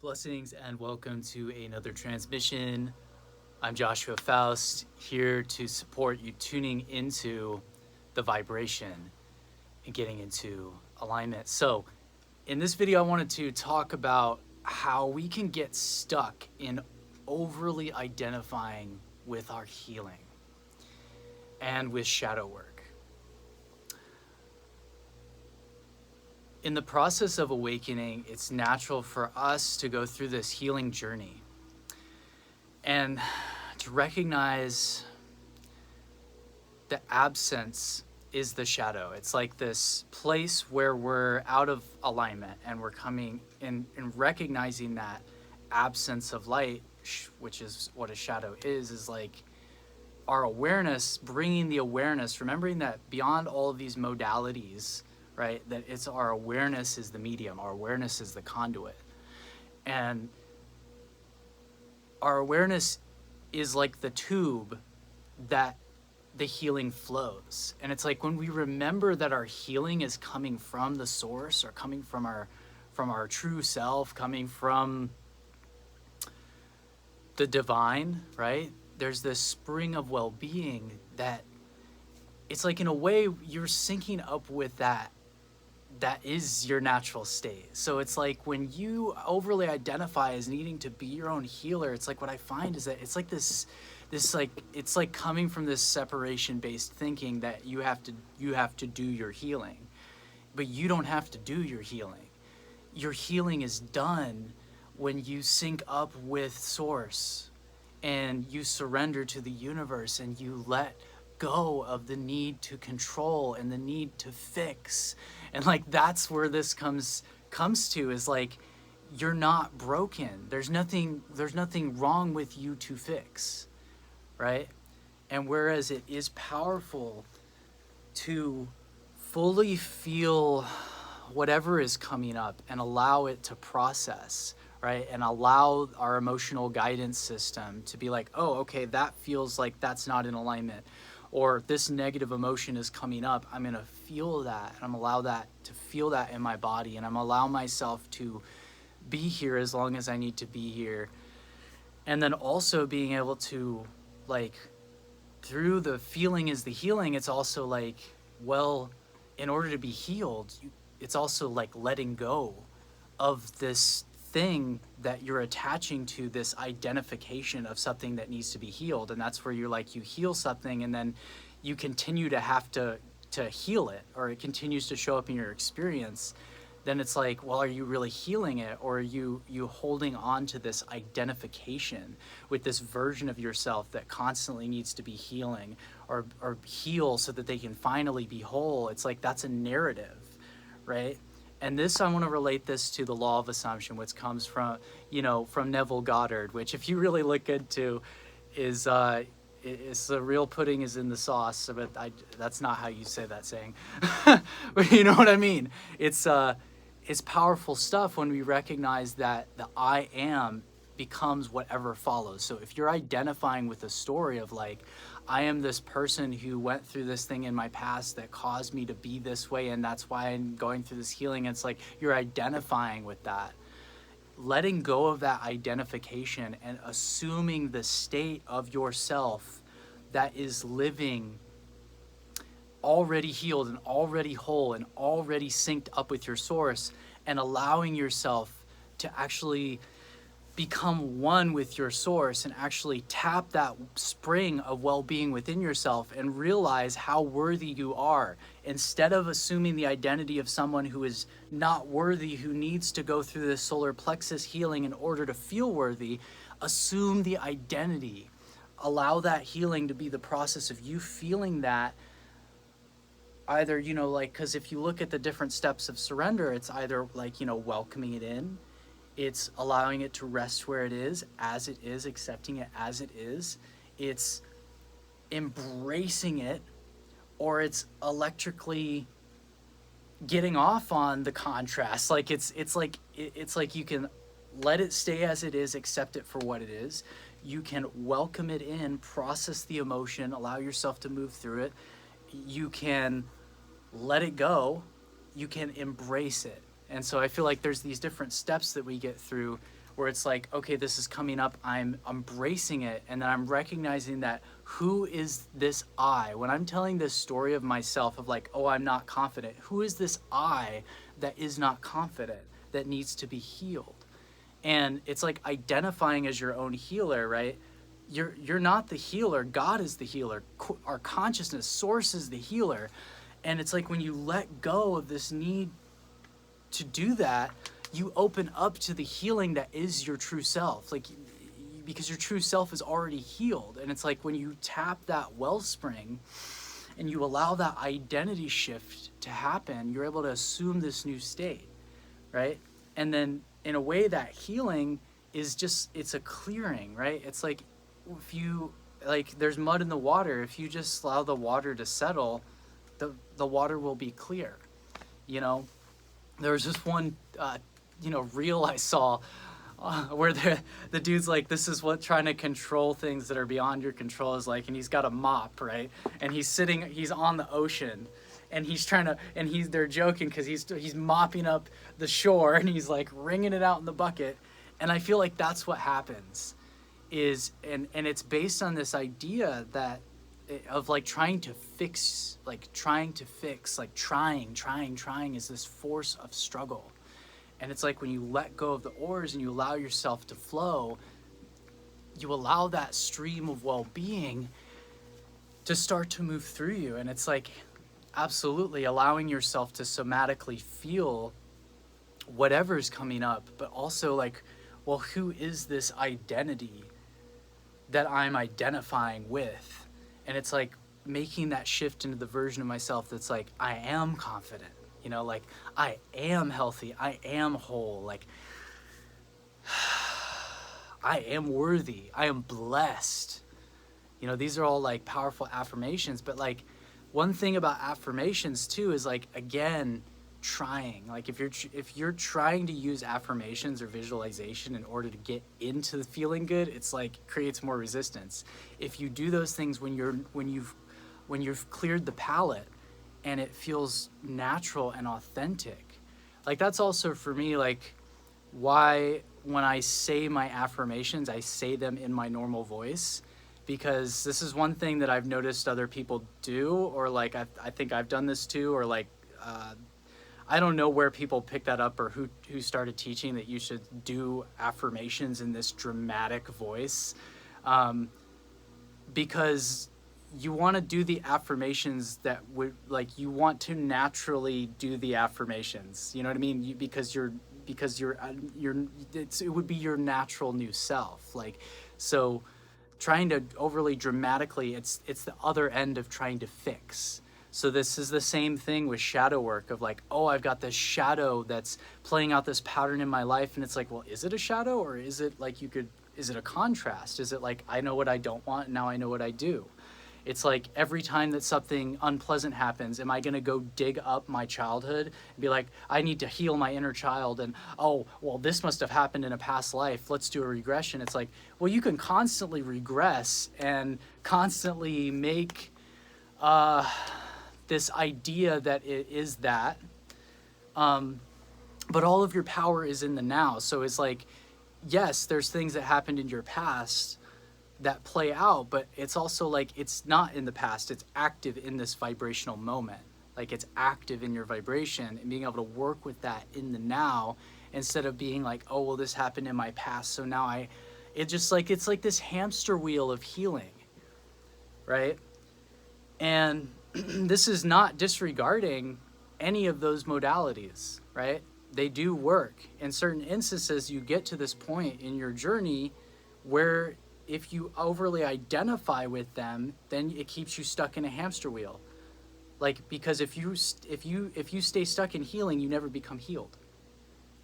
Blessings and welcome to another transmission. I'm Joshua Faust, here to support you tuning into the vibration and getting into alignment. So, in this video, I wanted to talk about how we can get stuck in overly identifying with our healing and with shadow work. In the process of awakening, it's natural for us to go through this healing journey and to recognize the absence is the shadow. It's like this place where we're out of alignment and we're coming in and recognizing that absence of light, which is what a shadow is like our awareness, bringing the awareness, remembering that beyond all of these modalities, right, that it's our awareness is the medium, our awareness is the conduit. And our awareness is like the tube that the healing flows. And it's like when we remember that our healing is coming from the source or coming from our true self, coming from the divine, right? There's this spring of well-being that it's like in a way you're syncing up with that is your natural state. So it's like when you overly identify as needing to be your own healer, it's like what I find is that it's like this like it's like coming from this separation based thinking that you have to do your healing. But you don't have to do your healing. Your healing is done when you sync up with source and you surrender to the universe and you let go of the need to control and the need to fix. And like that's where this comes to is like you're not broken. There's nothing wrong with you to fix, right? And whereas it is powerful to fully feel whatever is coming up and allow it to process, right? And allow our emotional guidance system to be like, oh, okay, that feels like that's not in alignment. Or this negative emotion is coming up, I'm gonna feel that, and I'm allow that to feel that in my body, and I'm allow myself to be here as long as I need to be here. And then also being able to, like, through the feeling is the healing, it's also like, well, in order to be healed, it's also like letting go of this thing that you're attaching to, this identification of something that needs to be healed. And that's where you're like, you heal something and then you continue to have to heal it, or it continues to show up in your experience. Then it's like, well, are you really healing it, or are you holding on to this identification with this version of yourself that constantly needs to be healing or heal so that they can finally be whole? It's like that's a narrative, right? And this, I want to relate this to the law of assumption, which comes from, from Neville Goddard, which if you really look into is, it's the real pudding is in the sauce, but that's not how you say that saying, but you know what I mean? It's powerful stuff when we recognize that the I am becomes whatever follows. So if you're identifying with a story of like, I am this person who went through this thing in my past that caused me to be this way, and that's why I'm going through this healing. It's like you're identifying with that. Letting go of that identification and assuming the state of yourself that is living already healed and already whole and already synced up with your source, and allowing yourself to actually become one with your source and actually tap that spring of well-being within yourself and realize how worthy you are, instead of assuming the identity of someone who is not worthy, who needs to go through this solar plexus healing in order to feel worthy. Assume the identity. Allow that healing to be the process of you feeling that either, because if you look at the different steps of surrender, it's either like, welcoming it in, it's allowing it to rest where it is, as it is, accepting it as it is. It's embracing it, or it's electrically getting off on the contrast. Like it's like you can let it stay as it is, accept it for what it is. You can welcome it in, process the emotion, allow yourself to move through it. You can let it go. You can embrace it. And so I feel like there's these different steps that we get through where it's like, okay, this is coming up, I'm embracing it, and then I'm recognizing that who is this I? When I'm telling this story of myself of like, oh, I'm not confident, who is this I that is not confident, that needs to be healed? And it's like identifying as your own healer, right? You're not the healer. God is the healer. Our consciousness, source is the healer. And it's like when you let go of this need to do that, you open up to the healing that is your true self. Like, because your true self is already healed. And it's like when you tap that wellspring and you allow that identity shift to happen, you're able to assume this new state, right? And then in a way, that healing is just, it's a clearing, right? It's like if you, like, there's mud in the water. If you just allow the water to settle, the water will be clear. You know, there was just one, reel I saw where the dude's like, this is what trying to control things that are beyond your control is like, and he's got a mop, right? And he's on the ocean, and they're joking because he's mopping up the shore, and he's like wringing it out in the bucket. And I feel like that's what happens and it's based on this idea of like trying trying is this force of struggle. And it's like when you let go of the oars and you allow yourself to flow, you allow that stream of well-being to start to move through you. And it's like absolutely allowing yourself to somatically feel whatever's coming up, but also like, well, who is this identity that I'm identifying with? And it's like making that shift into the version of myself that's like, I am confident, like I am healthy, I am whole, like I am worthy, I am blessed. These are all like powerful affirmations. But like one thing about affirmations too is like, again, trying. Like if you're trying to use affirmations or visualization in order to get into the feeling good, it's like creates more resistance. If you do those things when you've cleared the palate and it feels natural and authentic, like that's also for me like why when I say my affirmations, I say them in my normal voice, because this is one thing that I've noticed other people do, or like I think I've done this too, or like I don't know where people pick that up or who started teaching that you should do affirmations in this dramatic voice, because you want to do the affirmations that would like you want to naturally do the affirmations. You know what I mean? Because it would be your natural new self. Like, so trying to overly dramatically, it's the other end of trying to fix. So this is the same thing with shadow work of like, oh, I've got this shadow that's playing out this pattern in my life. And it's like, well, is it a shadow, or is it like is it a contrast? Is it like, I know what I don't want, and now I know what I do? It's like every time that something unpleasant happens, am I going to go dig up my childhood and be like, I need to heal my inner child, and oh, well, this must have happened in a past life, let's do a regression. It's like, well, you can constantly regress and constantly make this idea that it is that, but all of your power is in the now. So it's like, yes, there's things that happened in your past that play out, but it's also like, it's not in the past, it's active in this vibrational moment. Like it's active in your vibration, and being able to work with that in the now, instead of being like, oh, well, this happened in my past, so now it's like this hamster wheel of healing, right? And this is not disregarding any of those modalities, right? They do work. In certain instances, you get to this point in your journey where if you overly identify with them, then it keeps you stuck in a hamster wheel. Like, because if you stay stuck in healing, you never become healed.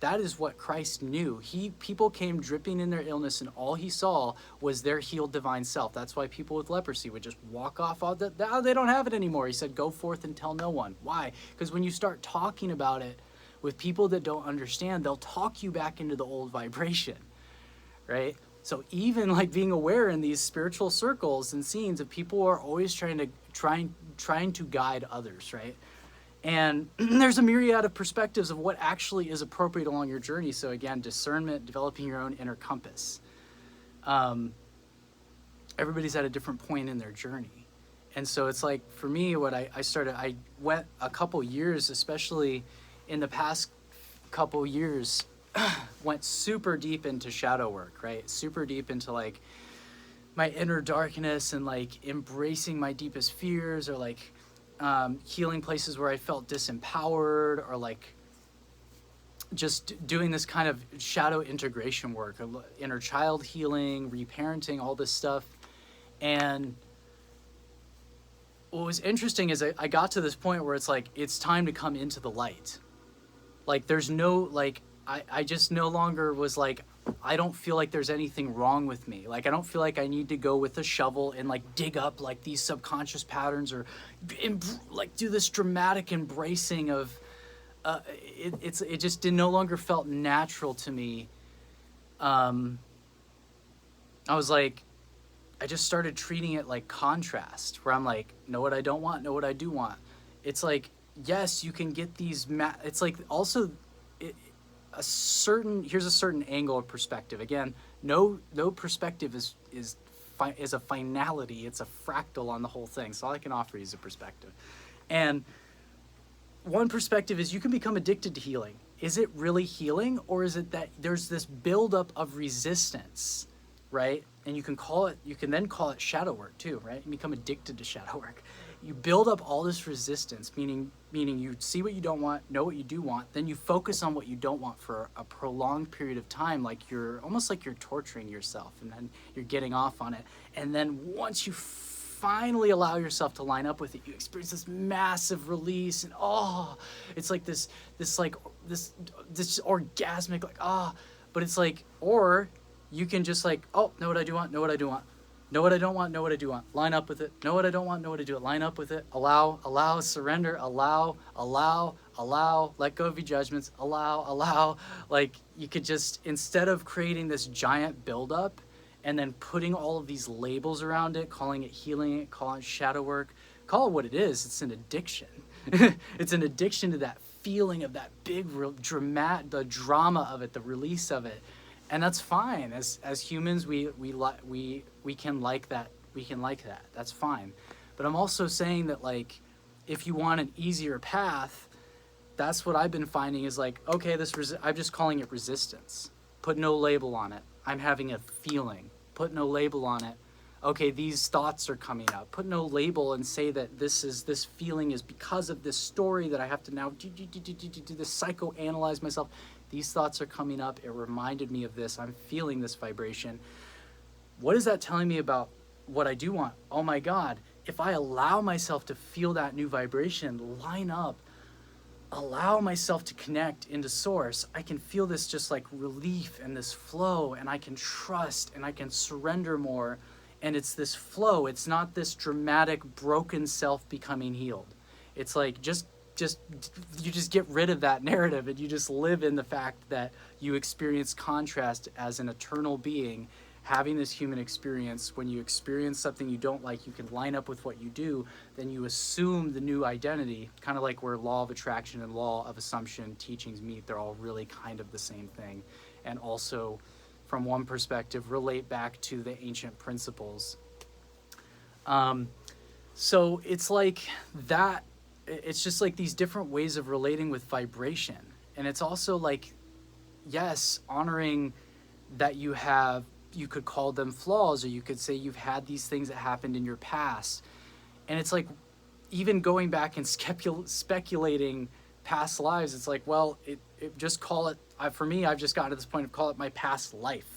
That is what Christ knew. People came dripping in their illness, and all he saw was their healed divine self. That's why people with leprosy would just walk off. They don't have it anymore. He said, go forth and tell no one. Why? Because when you start talking about it with people that don't understand, they'll talk you back into the old vibration, right? So even like being aware in these spiritual circles and scenes of people who are always trying to guide others, right? And there's a myriad of perspectives of what actually is appropriate along your journey. So again, discernment, developing your own inner compass. Everybody's at a different point in their journey. And so it's like, for me, what I went a couple years, especially in the past couple years, went super deep into shadow work, right? Super deep into like my inner darkness and like embracing my deepest fears, or like healing places where I felt disempowered, or like just doing this kind of shadow integration work, inner child healing, reparenting, all this stuff. And what was interesting is I got to this point where it's like, it's time to come into the light. Like there's no, like, I just no longer was like, I don't feel like there's anything wrong with me. Like, I don't feel like I need to go with a shovel and like dig up like these subconscious patterns, or like do this dramatic embracing of, it just no longer felt natural to me. I was like, I just started treating it like contrast, where I'm like, know what I don't want, know what I do want. It's like, yes, you can get these, it's like also here's a certain angle of perspective. Again, no perspective is a finality. It's a fractal on the whole thing. So all I can offer you is a perspective. And one perspective is you can become addicted to healing. Is it really healing, or is it that there's this buildup of resistance, right? And you can then call it shadow work too, right? You become addicted to shadow work. You build up all this resistance, meaning you see what you don't want, know what you do want, then you focus on what you don't want for a prolonged period of time, like you're torturing yourself, and then you're getting off on it. And then once you finally allow yourself to line up with it, you experience this massive release, and it's like this orgasmic, like, but it's like, or you can just like, know what I do want, know what I do want. Know what I don't want, know what I do want. Line up with it. Know what I don't want, know what I do want. Line up with it. Allow, surrender, allow, let go of your judgments, allow. Like, you could just, instead of creating this giant buildup and then putting all of these labels around it, calling it healing, calling it shadow work, call it what it is. It's an addiction. It's an addiction to that feeling of that big, real the drama of it, the release of it. And that's fine. As humans, we can like that. We can like that. That's fine. But I'm also saying that, like, if you want an easier path, that's what I've been finding is like, okay, I'm just calling it resistance. Put no label on it. I'm having a feeling. Put no label on it. Okay, these thoughts are coming up. Put no label and say that this feeling is because of this story that I have to now do this, psychoanalyze myself. These thoughts are coming up. It reminded me of this. I'm feeling this vibration. What is that telling me about what I do want? Oh my God, if I allow myself to feel that new vibration, line up, allow myself to connect into source, I can feel this just like relief and this flow, and I can trust and I can surrender more. And it's this flow. It's not this dramatic broken self becoming healed. It's like you just get rid of that narrative, and you just live in the fact that you experience contrast as an eternal being having this human experience. When you experience something you don't like, you can line up with what you do, then you assume the new identity, kind of like where law of attraction and law of assumption teachings meet. They're all really kind of the same thing, and also from one perspective relate back to the ancient principles. So it's like that. It's just like these different ways of relating with vibration. And it's also like, yes, honoring that you could call them flaws, or you could say you've had these things that happened in your past. And it's like, even going back and speculating past lives, it's like, well, it just call it, for me, I've just gotten to this point of call it my past life.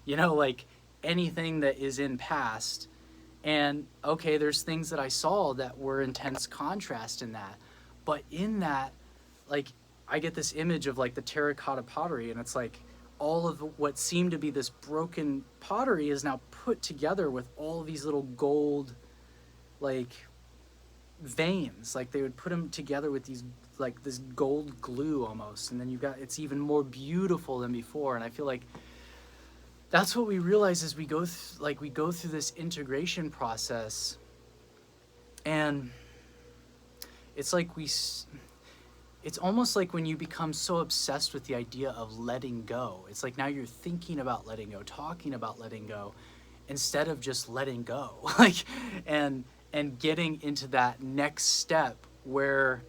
Like anything that is in past. And okay, there's things that I saw that were intense contrast in that. But in that, like, I get this image of like the terracotta pottery, and it's like all of what seemed to be this broken pottery is now put together with all of these little gold, like, veins. Like they would put them together with these, like this gold glue almost. And then it's even more beautiful than before. And I feel like that's what we realize as we go through this integration process. And it's like it's almost like when you become so obsessed with the idea of letting go. It's like now you're thinking about letting go, talking about letting go, instead of just letting go. Like, and getting into that next step where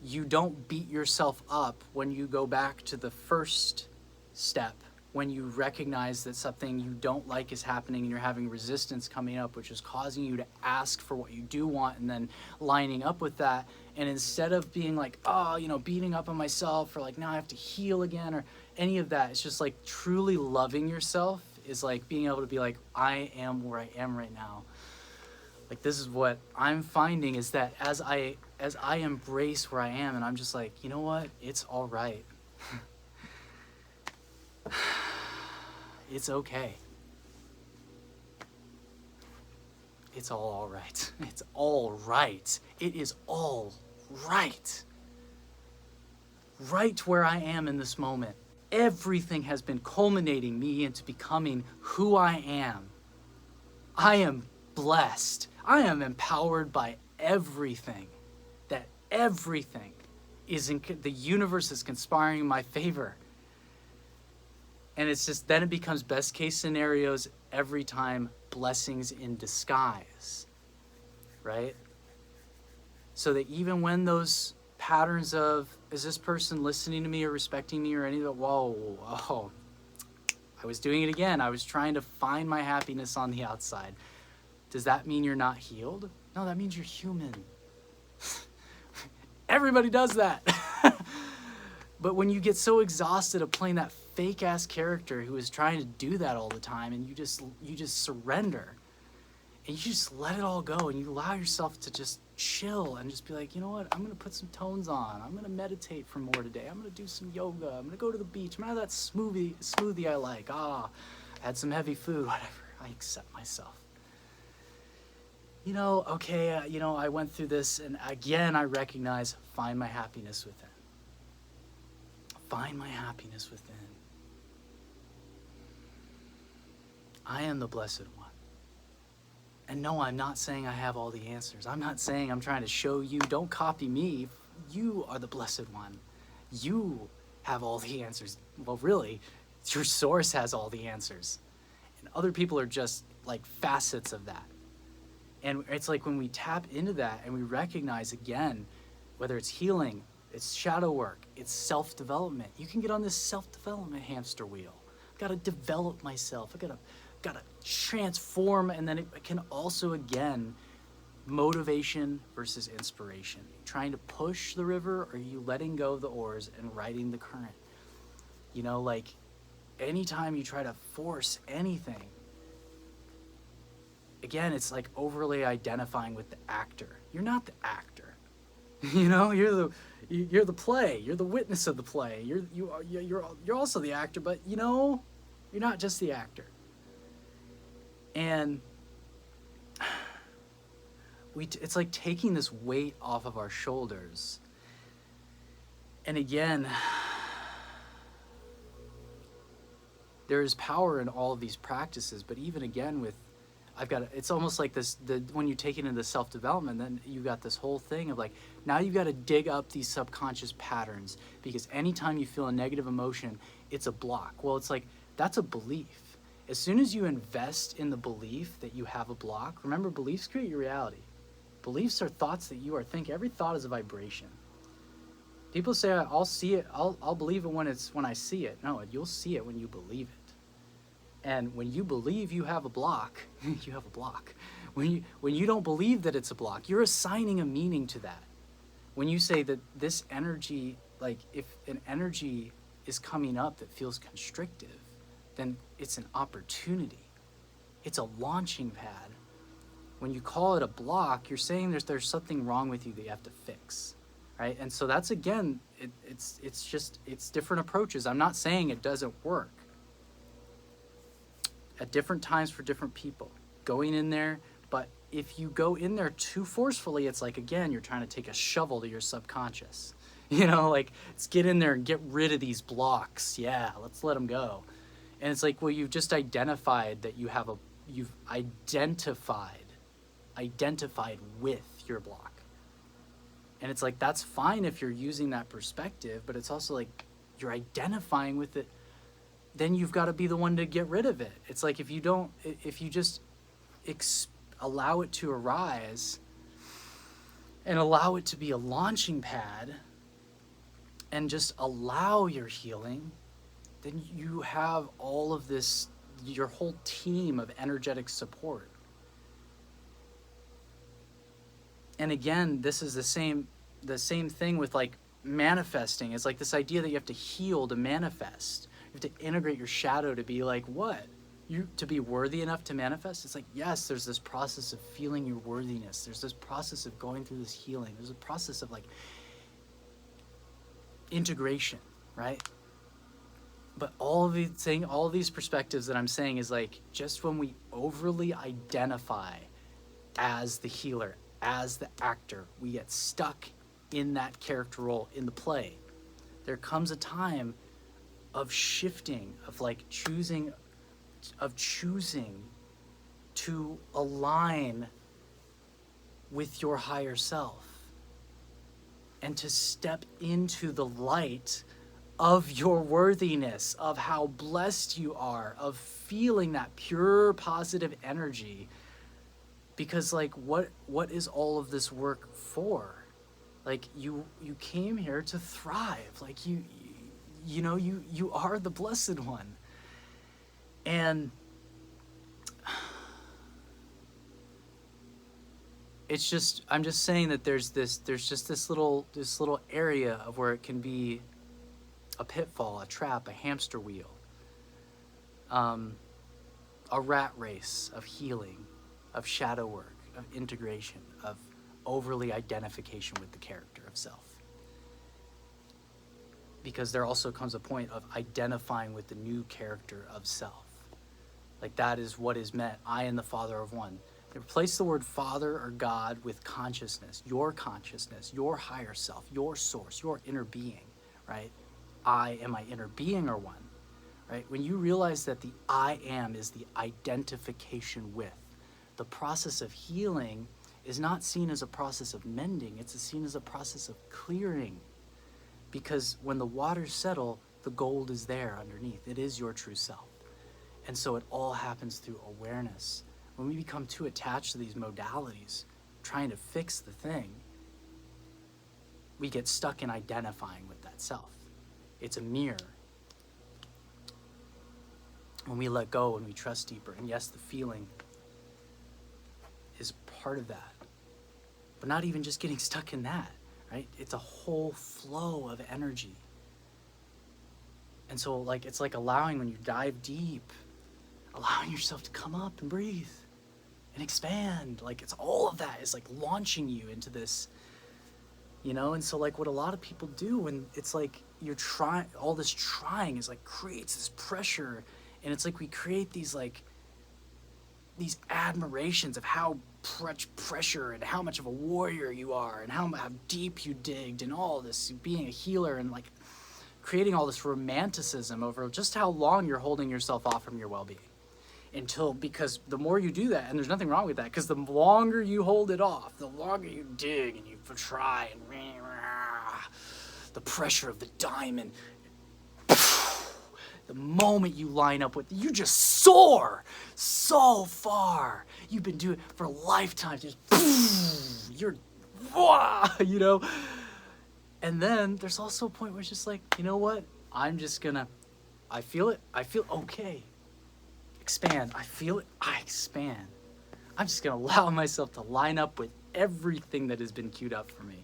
you don't beat yourself up when you go back to the first step, when you recognize that something you don't like is happening and you're having resistance coming up, which is causing you to ask for what you do want and then lining up with that. And instead of being like, oh, you know, beating up on myself or like, now I have to heal again or any of that, it's just like truly loving yourself is like being able to be like, I am where I am right now. Like, this is what I'm finding, is that as I embrace where I am and I'm just like, you know what, it's all right. It's okay. It's all right. It's all right. It is all right. Right where I am in this moment. Everything has been culminating me into becoming who I am. I am blessed. I am empowered by everything. That everything is the universe is conspiring in my favor. And it's just, then it becomes best case scenarios every time, blessings in disguise, right? So that even when those patterns of, is this person listening to me or respecting me or any of that, whoa, I was doing it again. I was trying to find my happiness on the outside. Does that mean you're not healed? No, that means you're human. Everybody does that. But when you get so exhausted of playing that fake ass character who is trying to do that all the time, and you just surrender and you just let it all go and you allow yourself to just chill and just be like, you know what, I'm going to put some tones on. I'm going to meditate for more today. I'm going to do some yoga. I'm going to go to the beach. I'm going to have that smoothie I like. I had some heavy food, whatever. I accept myself. You know, okay, I went through this, and again, I recognize, find my happiness within. Find my happiness within. I am the blessed one. And no, I'm not saying I have all the answers. I'm not saying I'm trying to show you, don't copy me. You are the blessed one. You have all the answers. Well, really, your source has all the answers. And other people are just like facets of that. And it's like when we tap into that and we recognize again, whether it's healing, it's shadow work, it's self-development. You can get on this self-development hamster wheel. I've got to develop myself. I've got to transform. And then it can also, again, motivation versus inspiration. Trying to push the river, or are you letting go of the oars and riding the current? You know, like anytime you try to force anything, again, it's like overly identifying with the actor. You're not the actor. You know, you're the play. You're the witness of the play. You're also the actor, but you know, you're not just the actor. And it's like taking this weight off of our shoulders. And again, there is power in all of these practices, but even again with, it's almost like this, when you take it into self-development, then you got this whole thing of like, now you've got to dig up these subconscious patterns, because anytime you feel a negative emotion, it's a block. Well, it's like, that's a belief. As soon as you invest in the belief that you have a block, remember, beliefs create your reality. Beliefs are thoughts that you are thinking. Every thought is a vibration. People say, I'll see it, I'll believe it when I see it. No, you'll see it when you believe it. And when you believe you have a block, you have a block. When you don't believe that it's a block, you're assigning a meaning to that. When you say that this energy, like if an energy is coming up that feels constrictive, then it's an opportunity. It's a launching pad. When you call it a block, you're saying there's something wrong with you that you have to fix, right? And so that's, again, it's different approaches. I'm not saying it doesn't work. At different times for different people, going in there. But if you go in there too forcefully, it's like, again, you're trying to take a shovel to your subconscious. You know, like, let's get in there and get rid of these blocks. Yeah, let's let them go. And it's like, well, you've just identified that you've identified with your block. And it's like, that's fine if you're using that perspective, but it's also like you're identifying with it. Then you've got to be the one to get rid of it. It's like if you just allow it to arise and allow it to be a launching pad and just allow your healing, then you have all of this, your whole team of energetic support. And again, this is the same thing with like manifesting. It's like this idea that you have to heal to manifest. You have to integrate your shadow to be like, what? To be worthy enough to manifest? It's like, yes, there's this process of feeling your worthiness. There's this process of going through this healing. There's a process of like integration, right? But all of these perspectives that I'm saying is like, just when we overly identify as the healer, as the actor, we get stuck in that character role in the play. There comes a time of shifting, of like choosing to align with your higher self and to step into the light of your worthiness, of how blessed you are, of feeling that pure positive energy. Because like, what is all of this work for? Like, you came here to thrive. Like, you are the blessed one. And it's just, I'm just saying that there's just this little area of where it can be a pitfall, a trap, a hamster wheel, a rat race of healing, of shadow work, of integration, of overly identification with the character of self. Because there also comes a point of identifying with the new character of self. Like, that is what is meant. I and the Father of one. Replace the word Father or God with consciousness, your higher self, your source, your inner being, right? I and my inner being are one, right? When you realize that the I am is the identification with, the process of healing is not seen as a process of mending, it's seen as a process of clearing. Because when the waters settle, the gold is there underneath. It is your true self. And so it all happens through awareness. When we become too attached to these modalities, trying to fix the thing, we get stuck in identifying with that self. It's a mirror. When we let go and we trust deeper, and yes, the feeling is part of that, but not even just getting stuck in that, right? It's a whole flow of energy. And so like, it's like allowing, when you dive deep, allowing yourself to come up and breathe and expand. Like, it's all of that is like launching you into this, and so like what a lot of people do when it's like you're trying, all this trying is like creates this pressure, and it's like we create these admirations of how much pressure and how much of a warrior you are and how deep you digged and all this, being a healer, and like creating all this romanticism over just how long you're holding yourself off from your well-being. Because the more you do that, and there's nothing wrong with that, because the longer you hold it off, the longer you dig and you try, and the pressure of the diamond, the moment you line up with, you just soar so far. You've been doing it for lifetimes. Just, you're, And then there's also a point where it's just like, you know what? I'm just gonna, I feel okay. Expand. I feel it. I expand. I'm just going to allow myself to line up with everything that has been queued up for me.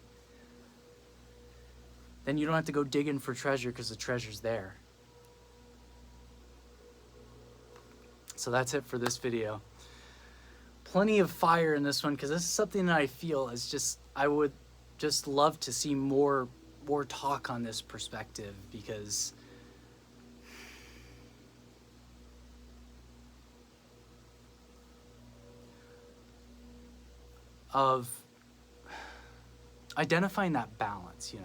Then you don't have to go digging for treasure because the treasure's there. So that's it for this video. Plenty of fire in this one, because this is something that I feel is just, I would just love to see more talk on this perspective, because of identifying that balance,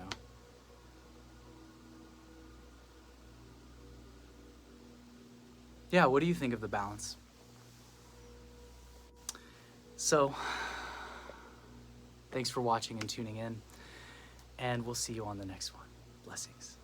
Yeah, what do you think of the balance? So, thanks for watching and tuning in. and we'll see you on the next one. Blessings.